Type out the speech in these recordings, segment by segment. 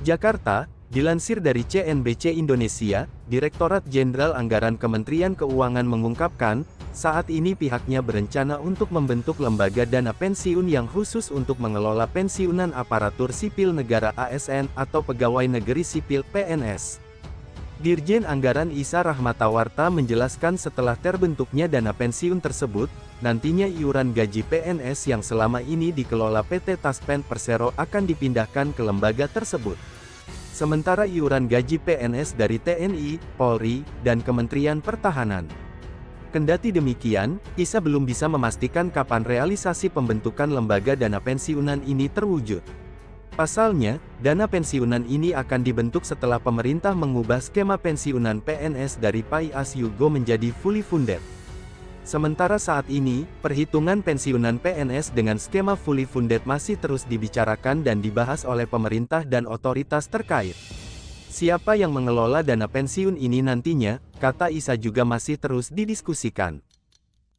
Jakarta, dilansir dari CNBC Indonesia, Direktorat Jenderal Anggaran Kementerian Keuangan mengungkapkan, saat ini pihaknya berencana untuk membentuk lembaga dana pensiun yang khusus untuk mengelola pensiunan aparatur sipil negara ASN atau pegawai negeri sipil PNS. Dirjen Anggaran Isa Rahmatawarta menjelaskan setelah terbentuknya dana pensiun tersebut, nantinya iuran gaji PNS yang selama ini dikelola PT Taspen Persero akan dipindahkan ke lembaga tersebut. Sementara iuran gaji PNS dari TNI, Polri, dan Kementerian Pertahanan. Kendati demikian, Isa belum bisa memastikan kapan realisasi pembentukan lembaga dana pensiunan ini terwujud. Pasalnya, dana pensiunan ini akan dibentuk setelah pemerintah mengubah skema pensiunan PNS dari pay as you go menjadi fully funded. Sementara saat ini, perhitungan pensiunan PNS dengan skema fully funded masih terus dibicarakan dan dibahas oleh pemerintah dan otoritas terkait. Siapa yang mengelola dana pensiun ini nantinya, kata Isa juga masih terus didiskusikan.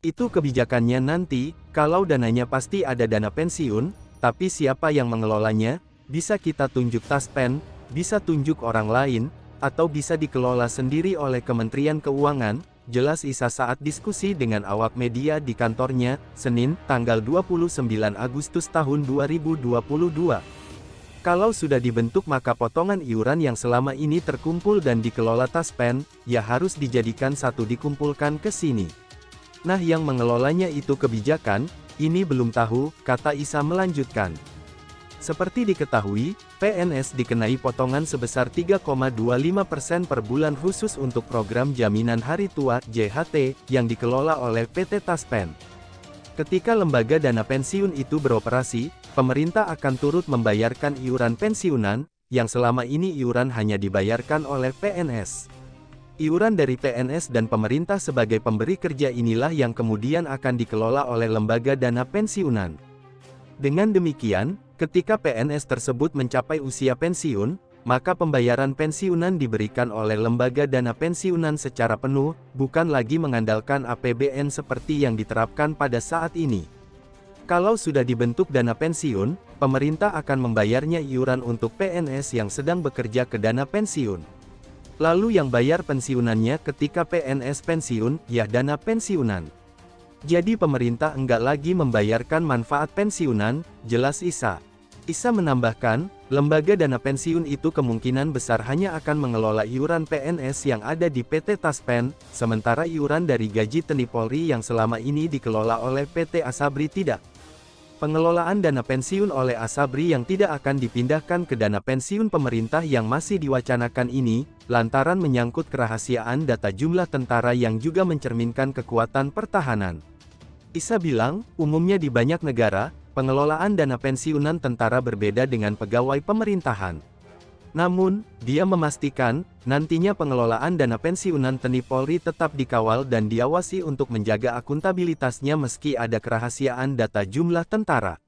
Itu kebijakannya nanti, kalau dananya pasti ada dana pensiun, tapi siapa yang mengelolanya, bisa kita tunjuk Taspen, bisa tunjuk orang lain, atau bisa dikelola sendiri oleh Kementerian Keuangan, jelas Isa saat diskusi dengan awak media di kantornya, Senin, tanggal 29 Agustus tahun 2022. Kalau sudah dibentuk maka potongan iuran yang selama ini terkumpul dan dikelola Taspen, ya harus dijadikan satu dikumpulkan ke sini. Nah yang mengelolanya itu kebijakan, ini belum tahu, kata Isa melanjutkan. Seperti diketahui, PNS dikenai potongan sebesar 3,25% per bulan khusus untuk program Jaminan Hari Tua (JHT) yang dikelola oleh PT Taspen. Ketika lembaga dana pensiun itu beroperasi, pemerintah akan turut membayarkan iuran pensiunan, yang selama ini iuran hanya dibayarkan oleh PNS. Iuran dari PNS dan pemerintah sebagai pemberi kerja inilah yang kemudian akan dikelola oleh lembaga dana pensiunan. Dengan demikian, ketika PNS tersebut mencapai usia pensiun, maka pembayaran pensiunan diberikan oleh lembaga dana pensiunan secara penuh, bukan lagi mengandalkan APBN seperti yang diterapkan pada saat ini. Kalau sudah dibentuk dana pensiun, pemerintah akan membayarnya iuran untuk PNS yang sedang bekerja ke dana pensiun. Lalu yang bayar pensiunannya ketika PNS pensiun, ya dana pensiunan. Jadi pemerintah enggak lagi membayarkan manfaat pensiunan, jelas Isa. Isa menambahkan, lembaga dana pensiun itu kemungkinan besar hanya akan mengelola iuran PNS yang ada di PT Taspen, sementara iuran dari gaji TNI Polri yang selama ini dikelola oleh PT Asabri tidak. Pengelolaan dana pensiun oleh Asabri yang tidak akan dipindahkan ke dana pensiun pemerintah yang masih diwacanakan ini, lantaran menyangkut kerahasiaan data jumlah tentara yang juga mencerminkan kekuatan pertahanan. Isa bilang, umumnya di banyak negara, pengelolaan dana pensiunan tentara berbeda dengan pegawai pemerintahan. Namun, dia memastikan, nantinya pengelolaan dana pensiunan TNI Polri tetap dikawal dan diawasi untuk menjaga akuntabilitasnya meski ada kerahasiaan data jumlah tentara.